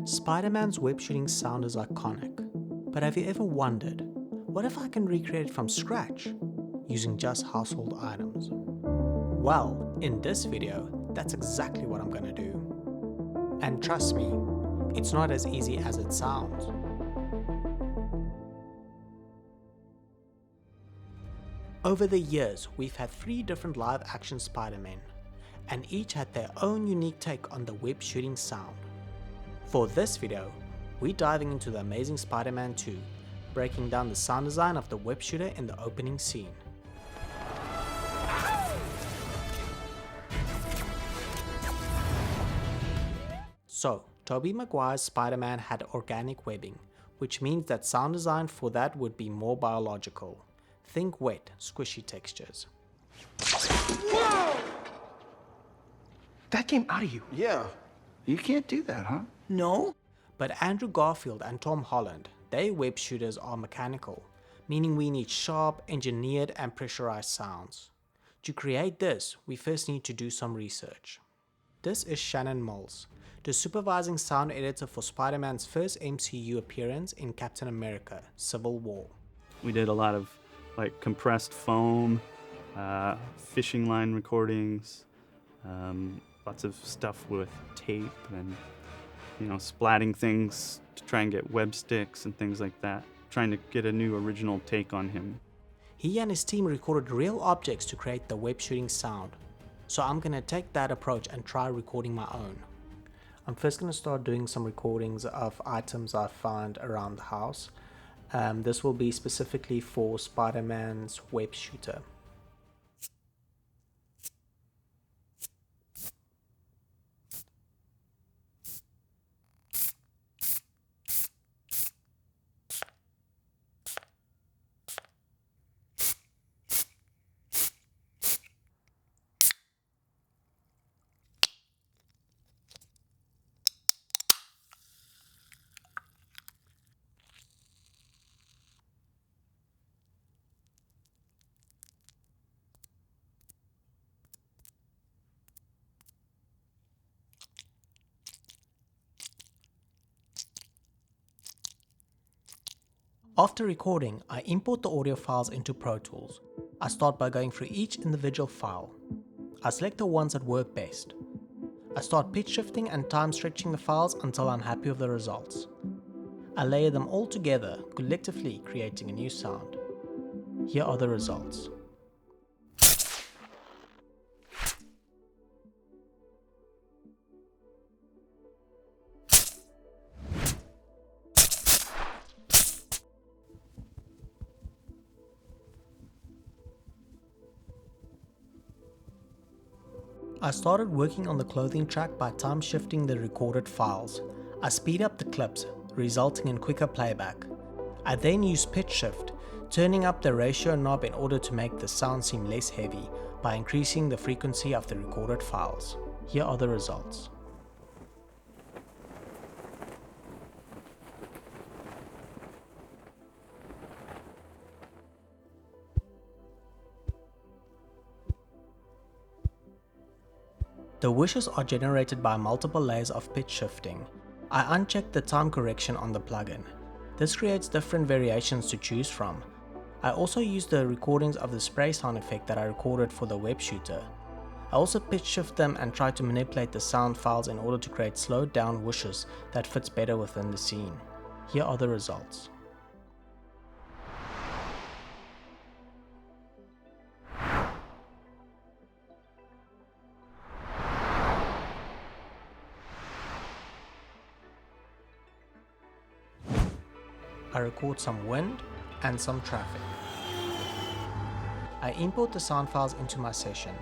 Spider-Man's web shooting sound is iconic, but have you ever wondered, what if I can recreate it from scratch, using just household items? Well, in this video, that's exactly what I'm gonna do. And trust me, it's not as easy as it sounds. Over the years, we've had 3 different live-action Spider-Men, and each had their own unique take on the web shooting sound. For this video, we're diving into The Amazing Spider-Man 2, breaking down the sound design of the web shooter in the opening scene. So, Tobey Maguire's Spider-Man had organic webbing, which means that sound design for that would be more biological. Think wet, squishy textures. Whoa! That came out of you. Yeah. You can't do that, huh? No? But Andrew Garfield and Tom Holland, their web shooters are mechanical, meaning we need sharp, engineered and pressurized sounds. To create this, we first need to do some research. This is Shannon Mills, the supervising sound editor for Spider-Man's first MCU appearance in Captain America: Civil War. We did a lot of compressed foam, fishing line recordings, lots of stuff with tape and splatting things to try and get web sticks and things like that, trying to get a new original take on him. He and his team recorded real objects to create the web shooting sound, so I'm gonna take that approach and try recording my own. I'm first gonna start doing some recordings of items I found around the house. This will be specifically for Spider-Man's web shooter. After recording, I import the audio files into Pro Tools. I start by going through each individual file. I select the ones that work best. I start pitch shifting and time stretching the files until I'm happy with the results. I layer them all together, collectively creating a new sound. Here are the results. I started working on the clothing track by time shifting the recorded files. I speed up the clips, resulting in quicker playback. I then use pitch shift, turning up the ratio knob in order to make the sound seem less heavy by increasing the frequency of the recorded files. Here are the results. The whooshes are generated by multiple layers of pitch shifting. I uncheck the time correction on the plugin. This creates different variations to choose from. I also use the recordings of the spray sound effect that I recorded for the web shooter. I also pitch shift them and try to manipulate the sound files in order to create slowed down whooshes that fits better within the scene. Here are the results. I record some wind and some traffic. I import the sound files into my session.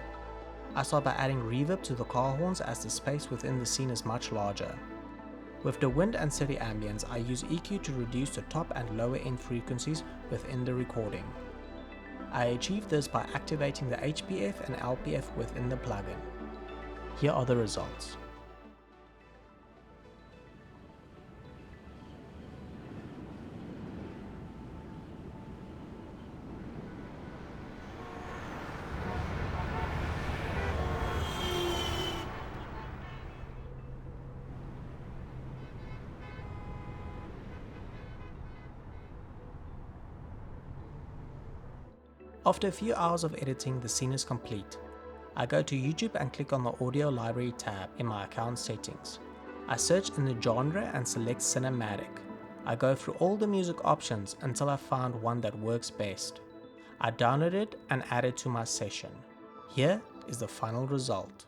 I start by adding reverb to the car horns as the space within the scene is much larger. With the wind and city ambience, I use EQ to reduce the top and lower end frequencies within the recording. I achieve this by activating the HPF and LPF within the plugin. Here are the results. After a few hours of editing, the scene is complete. I go to YouTube and click on the audio library tab in my account settings. I search in the genre and select cinematic. I go through all the music options until I found one that works best. I download it and add it to my session. Here is the final result.